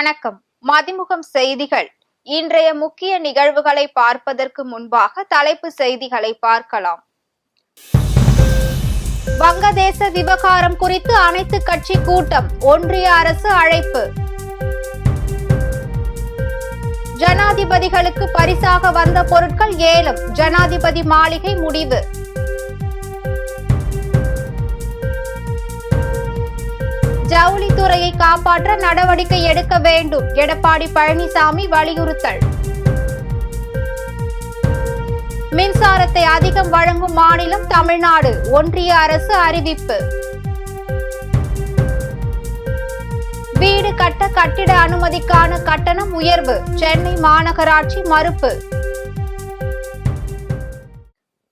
வணக்கம். மதிமுகம் செய்திகள். இன்றைய முக்கிய நிகழ்வுகளை பார்ப்பதற்கு முன்பாக தலைப்பு செய்திகளை பார்க்கலாம். வங்கதேச விவகாரம் குறித்து அனைத்து கட்சி கூட்டம், ஒன்றிய அரசு அழைப்பு. ஜனாதிபதிகளுக்கு பரிசாக வந்த பொருட்கள் ஏலம், ஜனாதிபதி மாளிகை முடிவு. ஜவுளித்துறையை காப்பாற்ற நடவடிக்கை எடுக்க வேண்டும், எடப்பாடி பழனிசாமி வலியுறுத்தல். மின்சாரத்தை அதிகம் வழங்கும் மாநிலம் தமிழ்நாடு, ஒன்றிய அரசு அறிவிப்பு. வீடு கட்ட கட்டிட அனுமதிக்கான கட்டணம் உயர்வு, சென்னை மாநகராட்சி மறுப்பு.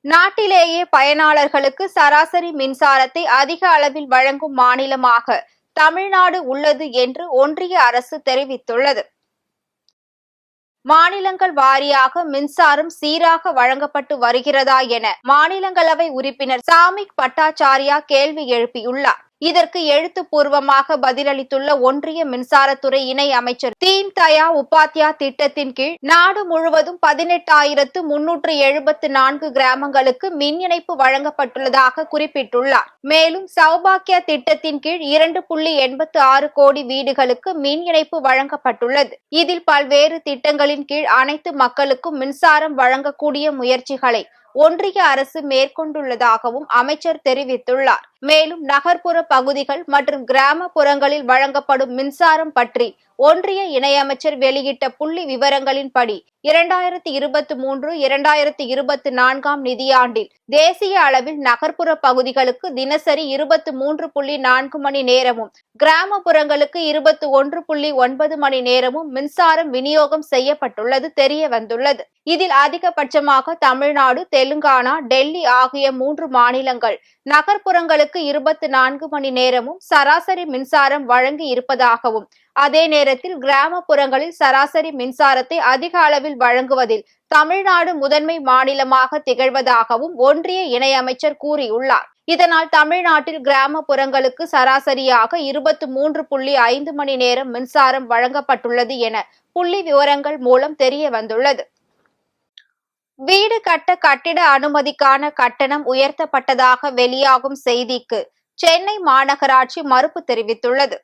நாட்டிலேயே பயனாளர்களுக்கு சராசரி மின்சாரத்தை அதிக அளவில் வழங்கும் மாநிலமாக தமிழ்நாடு உள்ளது என்று ஒன்றிய அரசு தெரிவித்துள்ளது. மாநிலங்கள் வாரியாக மின்சாரம் சீராக வழங்கப்பட்டு வருகிறதா என மாநிலங்களவை உறுப்பினர் சாமிக் பட்டாச்சாரியா கேள்வி எழுப்பியுள்ளார். இதற்கு எழுத்துப்பூர்வமாக பதிலளித்துள்ள ஒன்றிய மின்சாரத்துறை இணை அமைச்சர் தீன் தயா உபாத்யா திட்டத்தின் கீழ் நாடு முழுவதும் 18,374 கிராமங்களுக்கு மின் இணைப்பு வழங்கப்பட்டுள்ளதாக குறிப்பிட்டுள்ளார். மேலும் சௌபாக்கியா திட்டத்தின் கீழ் 2.86 கோடி வீடுகளுக்கு மின் இணைப்பு வழங்கப்பட்டுள்ளது. இதில் பல்வேறு திட்டங்களின் கீழ் அனைத்து மக்களுக்கும் மின்சாரம் வழங்கக்கூடிய முயற்சிகளை ஒன்றிய அரசு மேற்கொண்டுள்ளதாகவும் அமைச்சர் தெரிவித்துள்ளார். மேலும் நகர்ப்புற பகுதிகள் மற்றும் கிராமப்புறங்களில் வழங்கப்படும் மின்சாரம் பற்றி ஒன்றிய இணையமைச்சர் வெளியிட்ட புள்ளி விவரங்களின்படி 2023-2024 நிதியாண்டில் தேசிய அளவில் நகர்ப்புற பகுதிகளுக்கு தினசரி 23.4 மணி நேரமும், கிராமப்புறங்களுக்கு 21.9 மணி நேரமும் மின்சாரம் விநியோகம் செய்யப்பட்டுள்ளது தெரிய வந்துள்ளது. இதில் அதிகபட்சமாக தமிழ்நாடு, தெலுங்கானா, டெல்லி ஆகிய 3 மாநிலங்கள் நகர்ப்புறங்களுக்கு 24 மணி நேரமும் சராசரி மின்சாரம் வழங்கி இருப்பதாகவும், அதே நேரத்தில் கிராமப்புறங்களில் சராசரி மின்சாரத்தை அதிக அளவில் வழங்குவதில் தமிழ்நாடு முதன்மை மாநிலமாக திகழ்வதாகவும் ஒன்றிய இணையமைச்சர் கூறியுள்ளார். இதனால் தமிழ்நாட்டில் கிராமப்புறங்களுக்கு சராசரியாக 23.5 மணி நேரம் மின்சாரம் வழங்கப்பட்டுள்ளது என புள்ளி விவரங்கள் மூலம் தெரிய வந்துள்ளது. வீடு கட்ட கட்டிட அனுமதிக்கான கட்டணம் உயர்த்தப்பட்டதாக வெளியாகும் செய்திக்கு சென்னை மாநகராட்சி மறுப்பு தெரிவித்துள்ளது.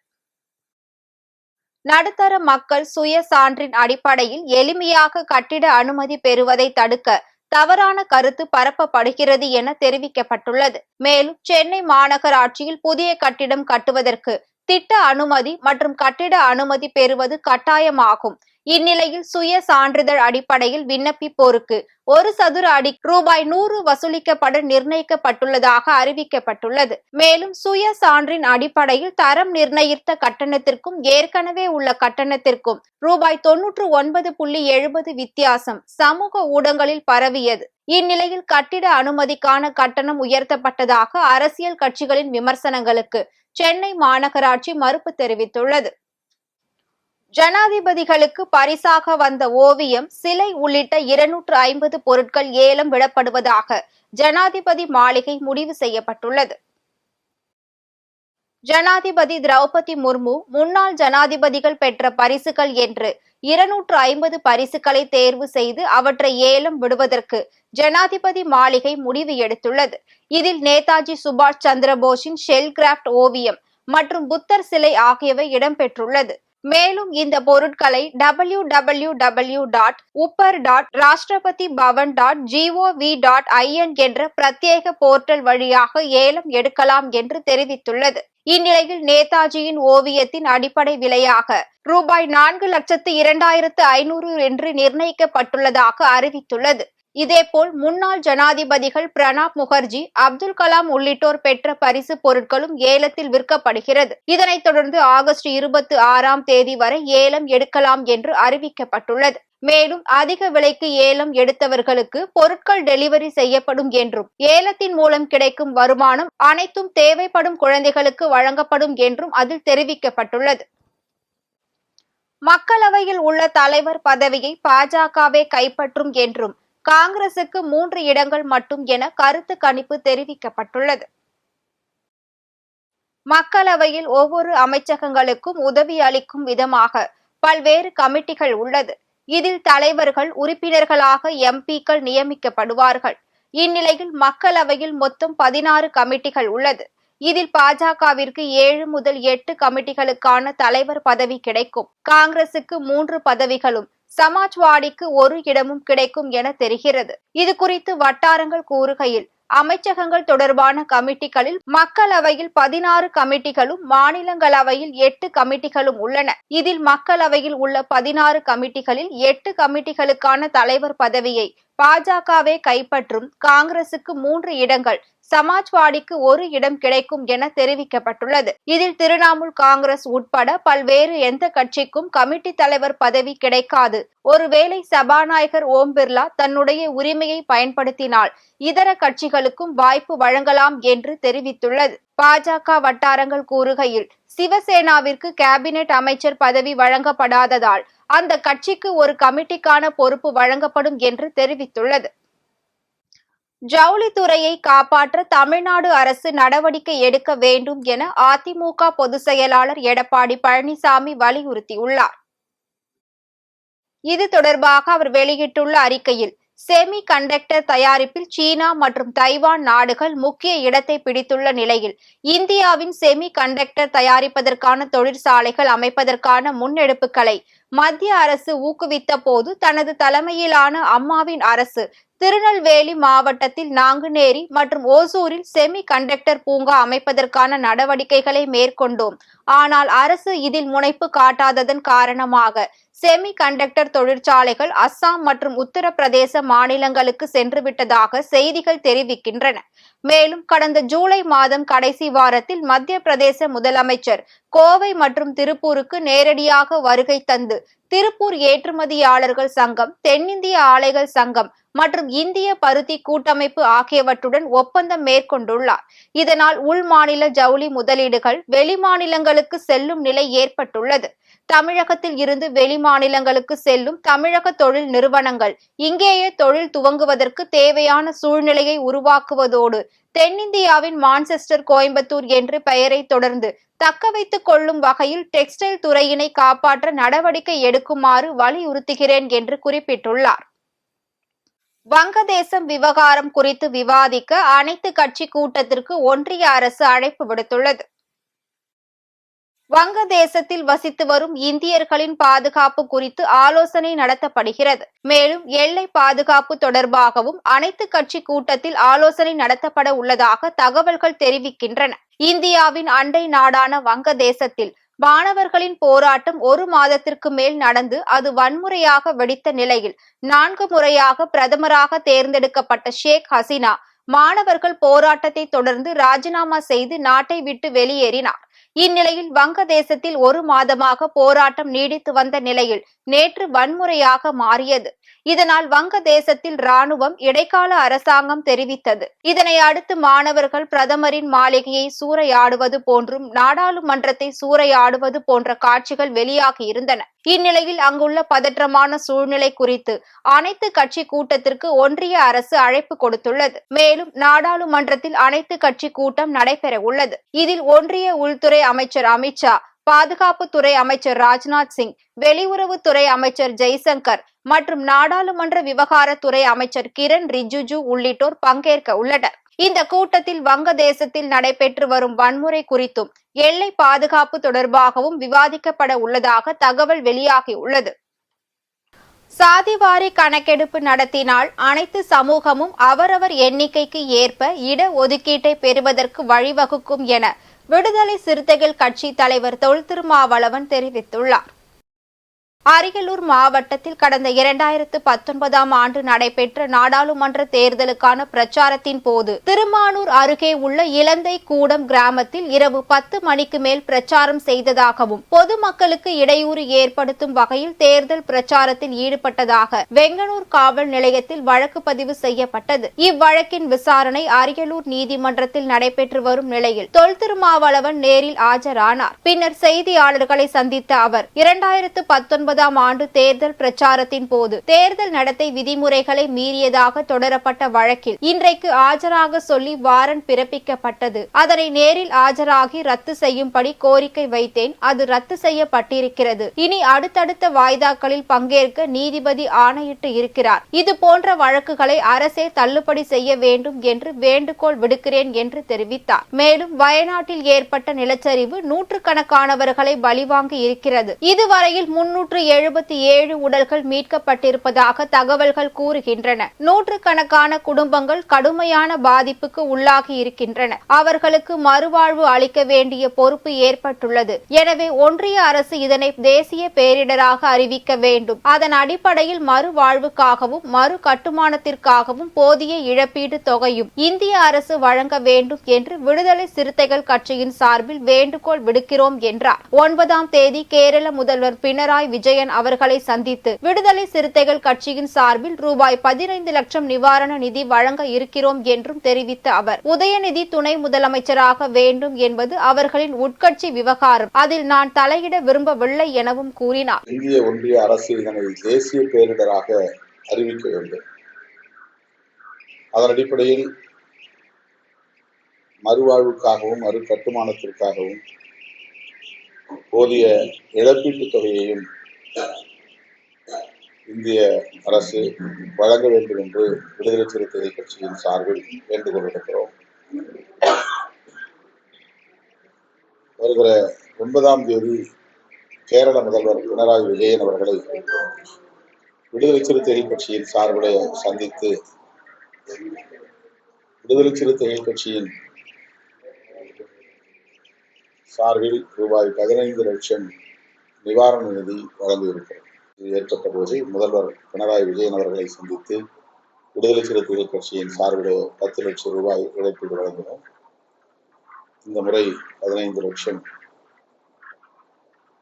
நடுத்தர மக்கள் சுய சான்றின் அடிப்படையில் எளிமையாக கட்டிட அனுமதி பெறுவதை தடுக்க தவறான கருத்து பரப்பப்படுகிறது என தெரிவிக்கப்பட்டுள்ளது. மேலும் சென்னை மாநகராட்சியில் புதிய கட்டிடம் கட்டுவதற்கு திட்ட அனுமதி மற்றும் கட்டிட அனுமதி பெறுவது கட்டாயமாகும். இந்நிலையில் சுய சான்றிதழ் அடிப்படையில் விண்ணப்பிப்போருக்கு 1 சதுர அடி ரூபாய் 100 வசூலிக்கப்பட நிர்ணயிக்கப்பட்டுள்ளதாக அறிவிக்கப்பட்டுள்ளது. மேலும் சுய சான்றின் அடிப்படையில் தரம் நிர்ணயித்த கட்டணத்திற்கும் ஏற்கனவே உள்ள கட்டணத்திற்கும் ரூபாய் 99.70 வித்தியாசம் சமூக ஊடகங்களில் பரவியது. இந்நிலையில் கட்டிட அனுமதிக்கான கட்டணம் உயர்த்தப்பட்டதாக அரசியல் கட்சிகளின் விமர்சனங்களுக்கு சென்னை மாநகராட்சி மறுப்பு தெரிவித்துள்ளது. ஜனாதிபதிகளுக்கு பரிசாக வந்த ஓவியம், சிலை உள்ளிட்ட 250 பொருட்கள் ஏலம் விடப்படுவதாக ஜனாதிபதி மாளிகை முடிவு செய்யப்பட்டுள்ளது. ஜனாதிபதி திரௌபதி முர்மு முன்னாள் ஜனாதிபதிகள் பெற்ற பரிசுகள் என்று 250 பரிசுகளை தேர்வு செய்து அவற்றை ஏலம் விடுவதற்கு ஜனாதிபதி மாளிகை முடிவு எடுத்துள்ளது. இதில் நேதாஜி சுபாஷ் சந்திரபோஸின் ஷெல் கிராப்ட் ஓவியம் மற்றும் புத்தர் சிலை ஆகியவை இடம்பெற்றுள்ளது. மேலும் இந்த பொருட்களை www.upar.rashtrapatibhavan.gov.in என்ற பிரத்யேக போர்ட்டல் வழியாக ஏலம் எடுக்கலாம் என்று தெரிவித்துள்ளது. இந்நிலையில் நேதாஜியின் ஓவியத்தின் அடிப்படை விலையாக ரூபாய் 4,02,500 என்று நிர்ணயிக்கப்பட்டுள்ளதாக அறிவித்துள்ளது. இதேபோல் முன்னாள் ஜனாதிபதிகள் பிரணாப் முகர்ஜி, அப்துல் கலாம் உள்ளிட்டோர் பெற்ற பரிசு பொருட்களும் ஏலத்தில் விற்கப்படுகிறது. இதனைத் தொடர்ந்து ஆகஸ்ட் 26 வரை ஏலம் எடுக்கலாம் என்று அறிவிக்கப்பட்டுள்ளது. மேலும் அதிக விலைக்கு ஏலம் எடுத்தவர்களுக்கு பொருட்கள் டெலிவரி செய்யப்படும் என்றும், ஏலத்தின் மூலம் கிடைக்கும் வருமானம் அனைத்தும் தேவைப்படும் குழந்தைகளுக்கு வழங்கப்படும் என்றும் அதில் தெரிவிக்கப்பட்டுள்ளது. மக்களவையில் உள்ள தலைவர் பதவியை பாஜகவே கைப்பற்றும் என்றும், காங்கிரசுக்கு 3 இடங்கள் மட்டும் என கருத்து கணிப்பு தெரிவிக்கப்பட்டுள்ளது. மக்களவையில் ஒவ்வொரு அமைச்சகங்களுக்கும் உதவி அளிக்கும் விதமாக பல்வேறு கமிட்டிகள் உள்ளது. இதில் தலைவர்கள், உறுப்பினர்களாக எம்பிக்கள் நியமிக்கப்படுவார்கள். இந்நிலையில் மக்களவையில் மொத்தம் 16 கமிட்டிகள் உள்ளது. இதில் பாஜகவிற்கு 7 முதல் 8 கமிட்டிகளுக்கான தலைவர் பதவி கிடைக்கும். காங்கிரசுக்கு 3 பதவிகளும், சமாஜ்வாடிக்கு 1 இடமும் கிடைக்கும் என தெரிகிறது. இது குறித்து வட்டாரங்கள் கூறுகையில், அமைச்சகங்கள் தொடர்பான கமிட்டிகளில் மக்களவையில் 16 கமிட்டிகளும், மாநிலங்களவையில் 8 கமிட்டிகளும் உள்ளன. இதில் மக்களவையில் உள்ள 16 கமிட்டிகளில் 8 கமிட்டிகளுக்கான தலைவர் பதவியை பாஜகவே கைப்பற்றும். காங்கிரசுக்கு 3 இடங்கள், சமாஜ்வாடிக்கு 1 இடம் கிடைக்கும் என தெரிவிக்கப்பட்டுள்ளது. இதில் திரிணாமுல் காங்கிரஸ் உட்பட பல்வேறு எந்த கட்சிக்கும் கமிட்டி தலைவர் பதவி கிடைக்காது. ஒருவேளை சபாநாயகர் ஓம் பிர்லா தன்னுடைய உரிமையை பயன்படுத்தினால் இதர கட்சிகளுக்கும் வாய்ப்பு வழங்கலாம் என்று தெரிவித்துள்ளது. பாஜக வட்டாரங்கள் கூறுகையில், சிவசேனாவிற்கு கேபினெட் அமைச்சர் பதவி வழங்கப்படாததால் அந்த கட்சிக்கு ஒரு கமிட்டிக்கான பொறுப்பு வழங்கப்படும் என்று தெரிவித்துள்ளது. ஜவுளித்துறையை காப்பாற்ற தமிழ்நாடு அரசு நடவடிக்கை எடுக்க வேண்டும் என அதிமுக பொதுச் செயலாளர் எடப்பாடி பழனிசாமி வலியுறுத்தியுள்ளார். இது தொடர்பாக அவர் வெளியிட்டுள்ள அறிக்கையில், செமி கண்டக்டர் தயாரிப்பில் சீனா மற்றும் தைவான் நாடுகள் முக்கிய இடத்தை பிடித்துள்ள நிலையில், இந்தியாவின் செமி கண்டக்டர் தயாரிப்பதற்கான தொழிற்சாலைகள் அமைப்பதற்கான முன்னெடுப்புகளை மத்திய அரசு ஊக்குவித்த போது தனது தலைமையிலான அம்மாவின் அரசு திருநெல்வேலி மாவட்டத்தில் நாங்குநேரி மற்றும் ஓசூரில் செமி கண்டக்டர் பூங்கா அமைப்பதற்கான நடவடிக்கைகளை மேற்கொண்டோம். ஆனால் அரசு இதில் முனைப்பு காட்டாததன் காரணமாக செமி கண்டக்டர் தொழிற்சாலைகள் அஸ்ஸாம் மற்றும் உத்தரப்பிரதேச மாநிலங்களுக்கு சென்றுவிட்டதாக செய்திகள் தெரிவிக்கின்றன. மேலும் கடந்த ஜூலை மாதம் கடைசி வாரத்தில் மத்திய பிரதேச முதலமைச்சர் கோவை மற்றும் திருப்பூருக்கு நேரடியாக வருகை தந்து திருப்பூர் ஏற்றுமதியாளர்கள் சங்கம், தென்னிந்திய ஆலைகள் சங்கம் மற்றும் இந்திய பருத்தி கூட்டமைப்பு ஆகியவற்றுடன் ஒப்பந்தம் மேற்கொண்டுள்ளார். இதனால் உள்மாநில ஜவுளி முதலீடுகள் வெளிமாநிலங்களுக்கு செல்லும் நிலை ஏற்பட்டுள்ளது. தமிழகத்தில் இருந்து வெளிமாநிலங்களுக்கு செல்லும் தமிழக தொழில் நிறுவனங்கள் இங்கேயே தொழில் துவங்குவதற்கு தேவையான சூழ்நிலையை உருவாக்குவதோடு தென்னிந்தியாவின் மான்செஸ்டர், கோயம்புத்தூர் என்று பெயரை தொடர்ந்து தக்க வைத்துக் கொள்ளும் வகையில் டெக்ஸ்டைல் துறையினை காப்பாற்ற நடவடிக்கை எடுக்குமாறு வலியுறுத்துகிறேன் என்று குறிப்பிட்டுள்ளார். வங்கதேசம் விவகாரம் குறித்து விவாதிக்க அனைத்து கட்சி கூட்டத்திற்கு ஒன்றிய அரசு அழைப்பு விடுத்துள்ளது. வங்கதேசத்தில் வசித்து வரும் இந்தியர்களின் பாதுகாப்பு குறித்து ஆலோசனை நடத்தப்படுகிறது. மேலும் எல்லை பாதுகாப்பு தொடர்பாகவும் அனைத்து கட்சி கூட்டத்தில் ஆலோசனை நடத்தப்பட உள்ளதாக தகவல்கள் தெரிவிக்கின்றன. இந்தியாவின் அண்டை நாடான வங்கதேசத்தில் மாணவர்களின் போராட்டம் 1 மாதத்திற்கு மேல் நடந்து அது வன்முறையாக வெடித்த நிலையில் 4 முறையாக பிரதமராக தேர்ந்தெடுக்கப்பட்ட ஷேக் ஹசீனா மாணவர்கள் போராட்டத்தை தொடர்ந்து ராஜினாமா செய்து நாட்டை விட்டு வெளியேறினார். இந்நிலையில் வங்கதேசத்தில் 1 மாதமாக போராட்டம் நீடித்து வந்த நிலையில் நேற்று வன்முறையாக மாறியது. இதனால் வங்கதேசத்தில் ராணுவம் இடைக்கால அரசாங்கம் தெரிவித்தது. இதனை அடுத்து மாணவர்கள் பிரதமரின் மாளிகையை சூறையாடுவது போன்றும் நாடாளுமன்றத்தை சூறையாடுவது போன்ற காட்சிகள் வெளியாகி இருந்தன. இந்நிலையில் அங்குள்ள பதற்றமான சூழ்நிலை குறித்து அனைத்து கட்சி கூட்டத்திற்கு ஒன்றிய அரசு அழைப்பு கொடுத்துள்ளது. மேலும் நாடாளுமன்றத்தில் அனைத்து கட்சி கூட்டம் நடைபெற உள்ளது. இதில் ஒன்றிய உள்துறை அமைச்சர் அமித்ஷா, பாதுகாப்புத்துறை அமைச்சர் ராஜ்நாத் சிங், வெளியுறவுத்துறை அமைச்சர் ஜெய்சங்கர் மற்றும் நாடாளுமன்ற விவகாரத்துறை அமைச்சர் கிரண் ரிஜிஜு உள்ளிட்டோர் பங்கேற்க உள்ளனர். இந்த கூட்டத்தில் வங்கதேசத்தில் நடைபெற்று வரும் வன்முறை குறித்தும் எல்லை பாதுகாப்பு தொடர்பாகவும் விவாதிக்கப்பட உள்ளதாக தகவல் வெளியாகியுள்ளது. சாதிவாரி கணக்கெடுப்பு நடத்தினால் அனைத்து சமூகமும் அவரவர் எண்ணிக்கைக்கு ஏற்ப இட ஒதுக்கீட்டை பெறுவதற்கு வழிவகுக்கும் என விடுதலை சிறுத்தைகள் கட்சி தலைவர் தொல் திருமாவளவன் தெரிவித்துள்ளார். அரியலூர் மாவட்டத்தில் கடந்த 2019ஆம் ஆண்டு நடைபெற்ற நாடாளுமன்ற தேர்தலுக்கான பிரச்சாரத்தின் போது திருமானூர் அருகே உள்ள இலந்தை கூடம் கிராமத்தில் இரவு 10 மணிக்கு மேல் பிரச்சாரம் செய்ததாகவும் பொதுமக்களுக்கு இடையூறு ஏற்படுத்தும் வகையில் தேர்தல் பிரச்சாரத்தில் ஈடுபட்டதாக வெங்கனூர் காவல் நிலையத்தில் வழக்கு பதிவு செய்யப்பட்டது. இவ்வழக்கின் விசாரணை அரியலூர் நீதிமன்றத்தில் நடைபெற்று வரும் நிலையில் தொல் திருமாவளவன் நேரில் ஆஜரானார். பின்னர் செய்தியாளர்களை சந்தித்த அவர் 2019 2019ஆம் ஆண்டு தேர்தல் பிரச்சாரத்தின் போது தேர்தல் நடத்தை விதிமுறைகளை மீறியதாக தொடரப்பட்ட வழக்கில் இன்றைக்கு ஆஜராக சொல்லி வாரண்ட் பிறப்பிக்கப்பட்டது. அதனை நேரில் ஆஜராகி ரத்து செய்யும்படி கோரிக்கை வைத்தேன். அது ரத்து செய்யப்பட்டிருக்கிறது. இனி அடுத்தடுத்த வாய்தாக்களில் பங்கேற்க நீதிபதி ஆணையிட்டு இருக்கிறார். இது போன்ற வழக்குகளை அரசே தள்ளுபடி செய்ய வேண்டும் என்று வேண்டுகோள் விடுக்கிறேன் என்று தெரிவித்தார். மேலும் வயநாட்டில் ஏற்பட்ட நிலச்சரிவு நூற்றுக்கணக்கானவர்களை பலிவாங்கி இருக்கிறது. இதுவரையில் 377 உடல்கள் மீட்கப்பட்டிருப்பதாக தகவல்கள் கூறுகின்றன. நூற்றுக்கணக்கான குடும்பங்கள் கடுமையான பாதிப்புக்கு உள்ளாகி இருக்கின்றன. அவர்களுக்கு மறுவாழ்வு அளிக்க வேண்டிய பொறுப்பு ஏற்பட்டுள்ளது. எனவே ஒன்றிய அரசு இதனை தேசிய பேரிடராக அறிவிக்க வேண்டும். அதன் அடிப்படையில் மறுவாழ்வுக்காகவும் மறு கட்டுமானத்திற்காகவும் போதிய இழப்பீடு தொகையும் இந்திய அரசு வழங்க வேண்டும் என்று விடுதலை சிறுத்தைகள் கட்சியின் சார்பில் வேண்டுகோள் விடுக்கிறோம் என்றார். 9ஆம் தேதி கேரள முதல்வர் பினராயி விஜயன் அவர்களை சந்தித்து விடுதலை சிறுத்தைகள் கட்சியின் சார்பில் ரூபாய் 15 லட்சம் நிவாரண நிதி வழங்க இருக்கிறோம் என்றும் தெரிவித்த அவர், உதயநிதி துணை முதலமைச்சராக வேண்டும் என்பது அவர்களின் உட்கட்சி விவகாரம். அதில் நான் தலையிட விரும்பவில்லை எனவும் கூறினார். இந்திய ஒன்றிய அரசு இதனை தேசிய பேரிடராக அறிவிக்க வேண்டும். அதன் அடிப்படையில் மறுவாழ்வுக்காகவும் மறு கட்டுமானத்திற்காகவும் போதிய இழப்பீட்டுத் தொகையையும் இந்திய அரசு வழங்க வேண்டும் என்று விடுதலை சிறுத்தைகள் கட்சியின் சார்பில் வேண்டுகோள் விடுக்கிறோம். வருகிற 9ஆம் தேதி கேரள முதல்வர் பினராயி விஜயன் அவர்களை விடுதலை சிறுத்தைகள் கட்சியின் சார்பில் சந்தித்து விடுதலை சிறுத்தைகள் கட்சியின் சார்பில் ரூபாய் 15 லட்சம் நிவாரண நிதி வழங்கியிருக்கிறது. இது ஏற்பட்ட போது முதல்வர் பினராயி விஜயன் அவர்களை சந்தித்து விடுதலை சிறுத்தைகள் கட்சியின் சார்பில் 10 லட்சம் ரூபாய் இழப்பீடு வழங்கினோம். இந்த முறை 15 லட்சம்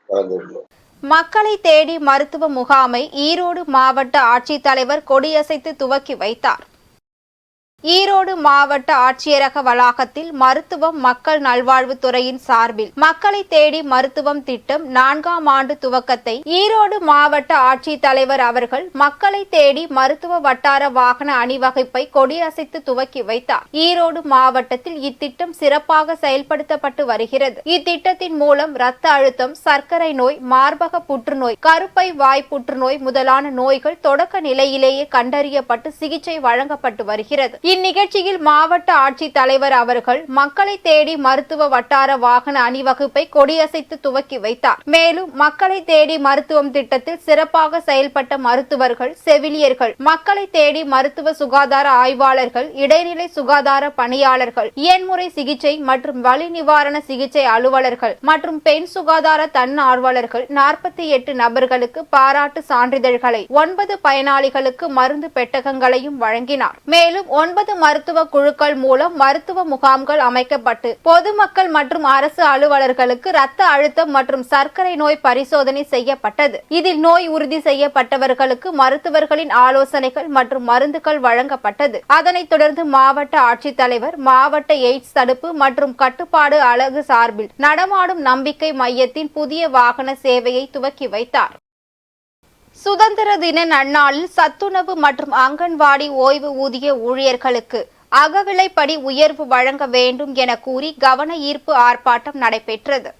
வழங்கியுள்ளோம். மக்களை தேடி மருத்துவ முகாமை ஈரோடு மாவட்ட ஆட்சித்தலைவர் கொடியசைத்து துவக்கி வைத்தார். ஈரோடு மாவட்ட ஆட்சியரக வளாகத்தில் மருத்துவம் மக்கள் நல்வாழ்வுத்துறையின் சார்பில் மக்களை தேடி மருத்துவம் திட்டம் 4ஆம் ஆண்டு துவக்கத்தை ஈரோடு மாவட்ட ஆட்சித்தலைவர் அவர்கள் மக்களை தேடி மருத்துவ வட்டார வாகன அணிவகுப்பை கொடியசைத்து துவக்கி வைத்தார். ஈரோடு மாவட்டத்தில் இத்திட்டம் சிறப்பாக செயல்படுத்தப்பட்டு வருகிறது. இத்திட்டத்தின் மூலம் இரத்த அழுத்தம், சர்க்கரை நோய், மார்பக புற்றுநோய், கருப்பை வாய் புற்றுநோய் முதலான நோய்கள் தொடக்க நிலையிலேயே கண்டறியப்பட்டு சிகிச்சை வழங்கப்பட்டு வருகிறது. இந்நிகழ்ச்சியில் மாவட்ட ஆட்சித்தலைவர் அவர்கள் மக்களை தேடி மருத்துவ வட்டார வாகன அணிவகுப்பை கொடியசைத்து துவக்கி வைத்தார். மேலும் மக்களை தேடி மருத்துவம் திட்டத்தில் சிறப்பாக செயல்பட்ட மருத்துவர்கள், செவிலியர்கள், மக்களை தேடி மருத்துவ சுகாதார ஆய்வாளர்கள், இடைநிலை சுகாதார பணியாளர்கள், இயன்முறை சிகிச்சை மற்றும் வலி நிவாரண சிகிச்சை அலுவலர்கள் மற்றும் பெண் சுகாதார தன்னார்வலர்கள் 48 நபர்களுக்கு பாராட்டு சான்றிதழ்களை, 9 பயனாளிகளுக்கு மருந்து பெட்டகங்களையும் வழங்கினார். மேலும் 9 மருத்துவ குழுக்கள் மூலம் மருத்துவ முகாம்கள் அமைக்கப்பட்டு பொதுமக்கள் மற்றும் அரசு அலுவலர்களுக்கு இரத்த அழுத்தம் மற்றும் சர்க்கரை நோய் பரிசோதனை செய்யப்பட்டது. இதில் நோய் உறுதி செய்யப்பட்டவர்களுக்கு மருத்துவர்களின் ஆலோசனைகள் மற்றும் மருந்துகள் வழங்கப்பட்டது. அதனைத் தொடர்ந்து மாவட்ட ஆட்சித்தலைவர் மாவட்ட எய்ட்ஸ் தடுப்பு மற்றும் கட்டுப்பாடு அலகு சார்பில் நடமாடும் நம்பிக்கை மையத்தின் புதிய வாகன சேவையை துவக்கி வைத்தார். சுதந்திர தின நன்னாளில் சத்துணவு மற்றும் அங்கன்வாடி ஓய்வு ஊதிய ஊழியர்களுக்கு அகவிலைப்படி உயர்வு வழங்க வேண்டும் என கூறி கவன ஈர்ப்பு ஆர்ப்பாட்டம் நடைபெற்றது.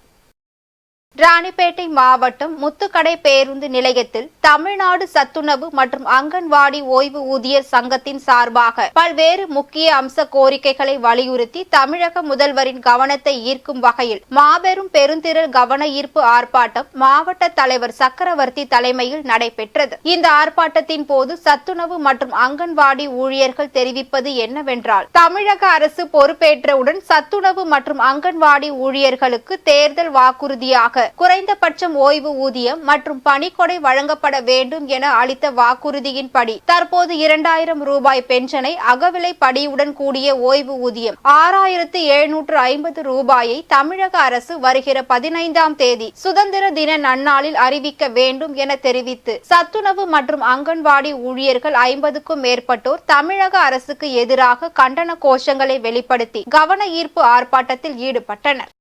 ராணிப்பேட்டை மாவட்டம் முத்துக்கடை பேருந்து நிலையத்தில் தமிழ்நாடு சத்துணவு மற்றும் அங்கன்வாடி ஓய்வு ஊதியர் சங்கத்தின் சார்பாக பல்வேறு முக்கிய அம்ச கோரிக்கைகளை வலியுறுத்தி தமிழக முதல்வரின் கவனத்தை ஈர்க்கும் வகையில் மாபெரும் பெருந்திரள் கவன ஈர்ப்பு ஆர்ப்பாட்டம் மாவட்ட தலைவர் சக்கரவர்த்தி தலைமையில் நடைபெற்றது. இந்த ஆர்ப்பாட்டத்தின் போது சத்துணவு மற்றும் அங்கன்வாடி ஊழியர்கள் தெரிவிப்பது என்னவென்றால், தமிழக அரசு பொறுப்பேற்றவுடன் சத்துணவு மற்றும் அங்கன்வாடி ஊழியர்களுக்கு தேர்தல் வாக்குறுதியாக குறைந்தபட்சம் ஓய்வு ஊதியம் மற்றும் பணிக்கொடை வழங்கப்பட வேண்டும் என அளித்த வாக்குறுதியின்படி தற்போது 2000 ரூபாய் பென்ஷனை அகவிலை படியுடன் கூடிய ஓய்வு ஊதியம் 6750 ரூபாயை தமிழக அரசு வருகிற 15ஆம் தேதி சுதந்திர தின நன்னாளில் அறிவிக்க வேண்டும் என தெரிவித்து சத்துணவு மற்றும் அங்கன்வாடி ஊழியர்கள் 50க்கும் மேற்பட்டோர் தமிழக அரசுக்கு எதிராக கண்டன கோஷங்களை வெளிப்படுத்தி கவன ஈர்ப்பு ஆர்ப்பாட்டத்தில் ஈடுபட்டனர்.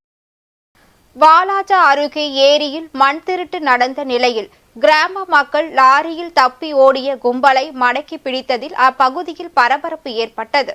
வாலாஜா அருகே ஏரியில் மண் திருட்டு நடந்த நிலையில் கிராம மக்கள் லாரியில் தப்பி ஓடிய கும்பலை மடக்கி பிடித்ததில் அப்பகுதியில் பரபரப்பு ஏற்பட்டது.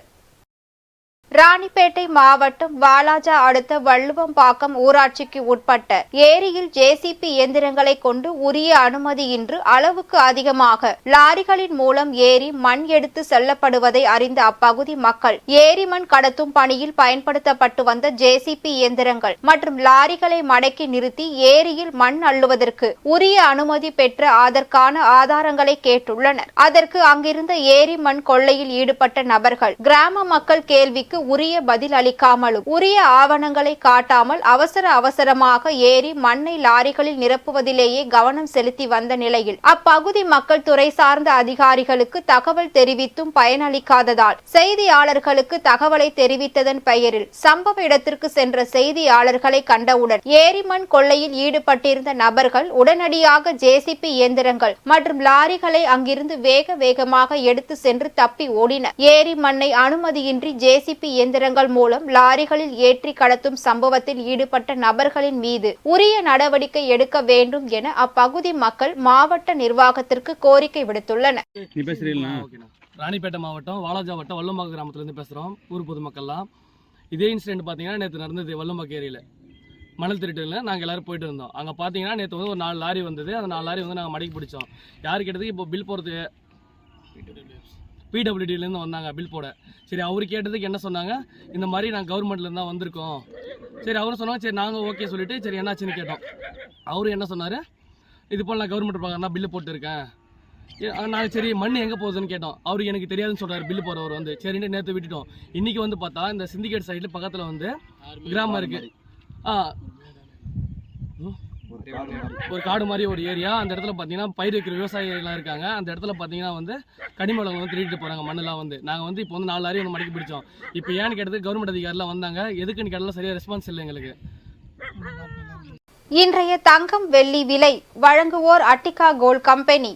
ராணிப்பேட்டை மாவட்டம் வாலாஜா அடுத்த வள்ளுவம்பாக்கம் ஊராட்சிக்கு உட்பட்ட ஏரியில் ஜேசிபி இயந்திரங்களை கொண்டு உரிய அனுமதியின்றி அளவுக்கு அதிகமாக லாரிகளின் மூலம் ஏரி மண் எடுத்து செல்லப்படுவதை அறிந்த அப்பகுதி மக்கள் ஏரி மண் கடத்தும் பணியில் பயன்படுத்தப்பட்டு வந்த ஜேசிபி இயந்திரங்கள் மற்றும் லாரிகளை மடக்கி நிறுத்தி ஏரியில் மண் அள்ளுவதற்கு உரிய அனுமதி பெற்ற அதற்கான ஆதாரங்களை கேட்டுள்ளனர். அதற்கு அங்கிருந்த ஏரி மண் கொள்ளையில் ஈடுபட்ட நபர்கள் கிராம மக்கள் கேள்விக்கு உரிய பதில் அளிக்காமலும் உரிய ஆவணங்களை காட்டாமல் அவசரமாக ஏரி மண்ணை லாரிகளில் நிரப்புவதிலேயே கவனம் செலுத்தி வந்த நிலையில் அப்பகுதி மக்கள் துறை சார்ந்த அதிகாரிகளுக்கு தகவல் தெரிவித்தும் பயனளிக்காததால் செய்தியாளர்களுக்கு தகவலை தெரிவித்ததன் பெயரில் சம்பவ இடத்திற்கு சென்ற செய்தியாளர்களை கண்டவுடன் ஏரி மண் கொள்ளையில் ஈடுபட்டிருந்த நபர்கள் உடனடியாக ஜேசிபி இயந்திரங்கள் மற்றும் லாரிகளை அங்கிருந்து வேகமாக எடுத்து சென்று தப்பி ஓடினர். ஏரி மண்ணை அனுமதியின்றி ஜேசிபி இயந்திரங்கள் மூலம் லாரிகளில் ஏற்றி கடத்தும் சம்பவத்தில் ஈடுபட்ட நபர்களின் மீது உரிய நடவடிக்கை எடுக்க வேண்டும் என அப்பகுதி மக்கள் மாவட்ட நிர்வாகத்திற்கு கோரிக்கை விடுத்துள்ளனர். ராணிப்பேட்டை மாவட்டம் வாலாஜா வட்டம் வல்லும்பாக்கம் கிராமத்திலிருந்து பேசுகிறோம். ஊர் பொதுமக்கள்லாம் இதே இன்சிடென்ட் பார்த்தீங்கன்னா நேற்று நடந்தது. வல்லும்பாக்கம் ஏரியில் மணல் திருட்டுல நாங்கள் எல்லாரும் போயிட்டு இருந்தோம். அங்கே பார்த்தீங்கன்னா நேற்று வந்து ஒரு 4 லாரி வந்தது. அந்த 4 லாரி வந்து நாங்கள் மடக்கி பிடிச்சோம். யாரு கேட்டதுக்கு இப்போ பில் போகிறதுக்கு பிடபிள்யூடியிலேருந்து வந்தாங்க பில் போட. சரி, அவரு கேட்டதுக்கு என்ன சொன்னாங்க, இந்த மாதிரி நாங்கள் கவர்மெண்ட்லேருந்து தான் வந்திருக்கோம். சரி, அவரும் சொன்னாங்க. சரி, நாங்கள் ஓகே சொல்லிட்டு சரி என்னாச்சுன்னு கேட்டோம். அவரு என்ன சொன்னார், இது போல் நான் கவர்மெண்ட் பார்க்க தான் பில்லு போட்டுருக்கேன். நாங்கள் சரி மண் எங்கே போகுதுன்னு கேட்டோம். அவருக்கு எனக்கு தெரியாதுன்னு சொல்கிறார் பில்லு போகிறவர் வந்து. சரின்னு நேற்று விட்டுட்டோம். இன்றைக்கி வந்து பார்த்தா இந்த சிண்டிகேட் சைடில் பக்கத்தில் வந்து கிராமம் இருக்குது. ஒரு காடு மாதிரி ஒரு ஏரியா. அந்த இடத்துல பார்த்தீங்கன்னா பயிர் வைக்கிற விவசாயிகள்லாம் இருக்காங்க. அந்த இடத்துல பார்த்தீங்கன்னா வந்து கனிமவளங்கள் வந்து திருடிட்டு போகிறாங்க மண்ணெல்லாம் வந்து. நாங்கள் வந்து இப்போ வந்து 4 லாரி வந்து மடக்கி பிடிச்சோம். இப்போ ஏன்னு கேட்டது கவர்மெண்ட் அதிகாரிலாம் வந்தாங்க. எதுக்குன்னு கேட்டாலும் சரியாக ரெஸ்பான்ஸ் இல்லை எங்களுக்கு. இன்றைய தங்கம் வெள்ளி விலை வழங்குவோர் அட்டிகா கோல்ட் கம்பெனி.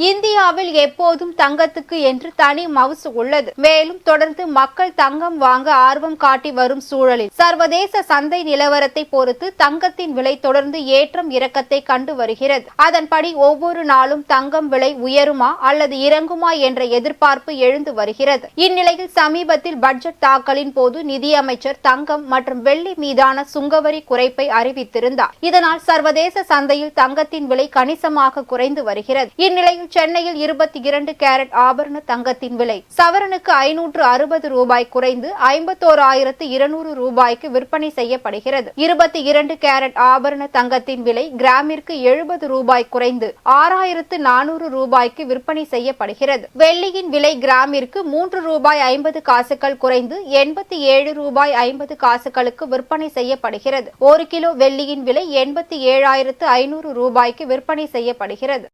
இந்தியாவில் எப்போதும் தங்கத்துக்கு என்று தனி மவுசு உள்ளது. மேலும் தொடர்ந்து மக்கள் தங்கம் வாங்க ஆர்வம் காட்டி வரும் சூழலில் சர்வதேச சந்தை நிலவரத்தை பொறுத்து தங்கத்தின் விலை தொடர்ந்து ஏற்றம் இறக்கத்தை கண்டு வருகிறது. அதன்படி ஒவ்வொரு நாளும் தங்கம் விலை உயருமா அல்லது இறங்குமா என்ற எதிர்பார்ப்பு எழுந்து வருகிறது. இந்நிலையில் சமீபத்தில் பட்ஜெட் தாக்கலின் போது நிதியமைச்சர் தங்கம் மற்றும் வெள்ளி மீதான சுங்கவரி குறைப்பை அறிவித்திருந்தார். இதனால் சர்வதேச சந்தையில் தங்கத்தின் விலை கணிசமாக குறைந்து வருகிறது. இந்நிலையில் சென்னையில் 22 கேரட் ஆபரண தங்கத்தின் விலை சவரனுக்கு 560 ரூபாய் குறைந்து 51,200 ரூபாய்க்கு விற்பனை செய்யப்படுகிறது. 22 கேரட் ஆபரண தங்கத்தின் விலை கிராமிற்கு 70 ரூபாய் குறைந்து 6,400 ரூபாய்க்கு விற்பனை செய்யப்படுகிறது. வெள்ளியின் விலை கிராமிற்கு 3 ரூபாய் 50 காசுகள் குறைந்து 87 ரூபாய் 50 காசுகளுக்கு விற்பனை செய்யப்படுகிறது. 1 கிலோ வெள்ளியின் விலை 87,500 ரூபாய்க்கு விற்பனை செய்யப்படுகிறது.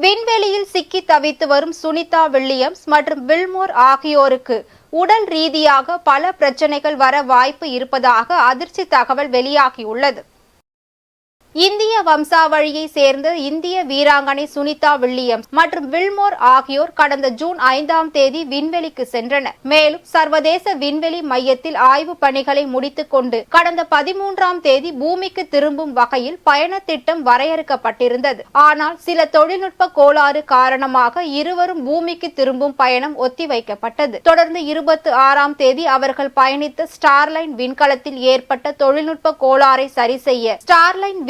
விண்வெளியில் சிக்கி தவித்து வரும் சுனிதா வில்லியம்ஸ் மற்றும் வில்மோர் ஆகியோருக்கு உடல் ரீதியாக பல பிரச்சனைகள் வர வாய்ப்பு இருப்பதாக அதிர்ச்சி தகவல் வெளியாகியுள்ளது. இந்திய வம்சாவழியை சேர்ந்த இந்திய வீராங்கனை சுனிதா வில்லியம்ஸ் மற்றும் வில்மோர் ஆகியோர் கடந்த ஜூன் 5ஆம் தேதி விண்வெளிக்கு சென்றனர். மேலும் சர்வதேச விண்வெளி மையத்தில் ஆய்வு பணிகளை முடித்துக் கொண்டு கடந்த 13ஆம் தேதி பூமிக்கு திரும்பும் வகையில் பயண திட்டம் வரையறுக்கப்பட்டிருந்தது. ஆனால் சில தொழில்நுட்ப கோளாறு காரணமாக இருவரும் பூமிக்கு திரும்பும் பயணம் ஒத்திவைக்கப்பட்டது. தொடர்ந்து 26ஆம் தேதி அவர்கள் பயணித்த ஸ்டார்லைன் விண்கலத்தில் ஏற்பட்ட தொழில்நுட்ப கோளாறை சரி செய்ய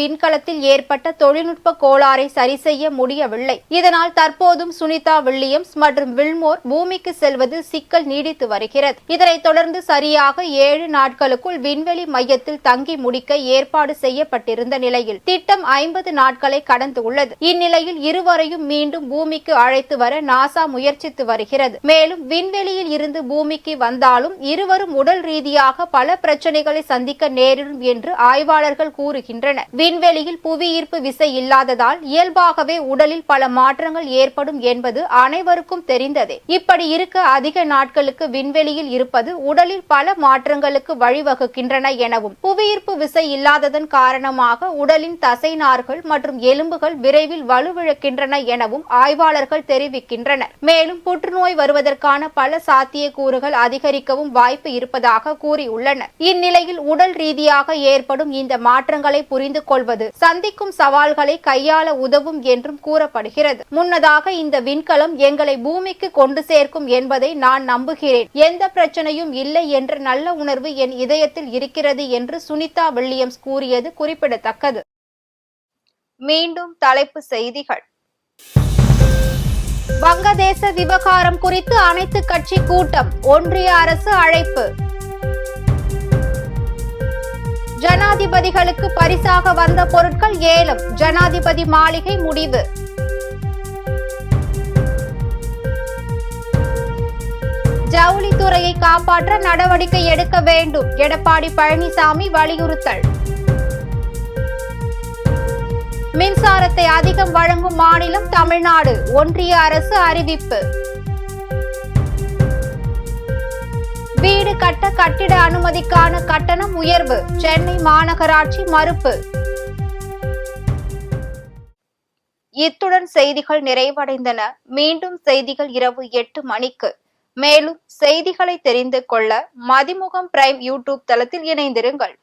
விண்கலத்தில் ஏற்பட்ட தொழில்நுட்ப கோளாறை சரி செய்ய முடியவில்லை. இதனால் தற்போதும் சுனிதா வில்லியம்ஸ் மற்றும் வில்மோர் பூமிக்கு செல்வது சிக்கல் நீடித்து வருகிறது. இதனைத் தொடர்ந்து சரியாக 7 நாட்களுக்குள் விண்வெளி மையத்தில் தங்கி முடிக்க ஏற்பாடு செய்யப்பட்டிருந்த நிலையில் திட்டம் 50 நாட்களை கடந்துள்ளது. இந்நிலையில் இருவரையும் மீண்டும் பூமிக்கு அழைத்து வர நாசா முயற்சித்து வருகிறது. மேலும் விண்வெளியில் இருந்து பூமிக்கு வந்தாலும் இருவரும் உடல் ரீதியாக பல பிரச்சனைகளை சந்திக்க நேரிடும் என்று ஆய்வாளர்கள் கூறுகின்றனர். விண்வெளியில் புவியீர்ப்பு விசை இல்லாததால் இயல்பாகவே உடலில் பல மாற்றங்கள் ஏற்படும் என்பது அனைவருக்கும் தெரிந்ததே. இப்படி இருக்க அதிக நாட்களுக்கு விண்வெளியில் இருப்பது உடலில் பல மாற்றங்களுக்கு வழிவகுக்கின்றன எனவும் புவியீர்ப்பு விசை இல்லாததன் காரணமாக உடலின் தசைநார்கள் மற்றும் எலும்புகள் விரைவில் வலுவிழக்கின்றன எனவும் ஆய்வாளர்கள் தெரிவிக்கின்றனர். மேலும் புற்றுநோய் வருவதற்கான பல சாத்தியக்கூறுகள் அதிகரிக்கவும் வாய்ப்பு இருப்பதாக கூறியுள்ளனர். இந்நிலையில் உடல் ரீதியாக ஏற்படும் இந்த மாற்றங்களை புரிந்து கொள்வது வருவது சந்திக்கும் சவால்களை கையாள உதவும் என்றும் கூறப்படுகிறது. முன்னதாக இந்த விண்கலம் எங்களை பூமிக்கு கொண்டு சேர்க்கும் என்பதை நான் நம்புகிறேன். எந்த பிரச்சனையும் இல்லை என்ற நல்ல உணர்வு என் இதயத்தில் இருக்கிறது என்று சுனிதா வில்லியம்ஸ் கூறியது குறிப்பிடத்தக்கது. மீண்டும் தலைப்புச் செய்திகள். வங்கதேச விவகாரம் குறித்து அனைத்து கட்சி கூட்டம், ஒன்றிய அரசு அழைப்பு. ஜனாதிபதிகளுக்கு பரிசாக வந்த பொருட்கள் ஏலம், ஜனாதிபதி மாளிகை முடிவு. ஜவுளித்துறையை காப்பாற்ற நடவடிக்கை எடுக்க வேண்டும், எடப்பாடி பழனிசாமி வலியுறுத்தல். மின்சாரத்தை அதிகம் வழங்கும் மாநிலம் தமிழ்நாடு, ஒன்றிய அரசு அறிவிப்பு. வீடு கட்ட கட்டிட அனுமதிக்கான கட்டணம் உயர்வு, சென்னை மாநகராட்சி மறுப்பு. இத்துடன் செய்திகள் நிறைவடைந்தன. மீண்டும் செய்திகள் இரவு 8 மணிக்கு. மேலும் செய்திகளை தெரிந்து கொள்ள மதிமுகம் பிரைம் யூடியூப் தளத்தில் இணைந்திருங்கள்.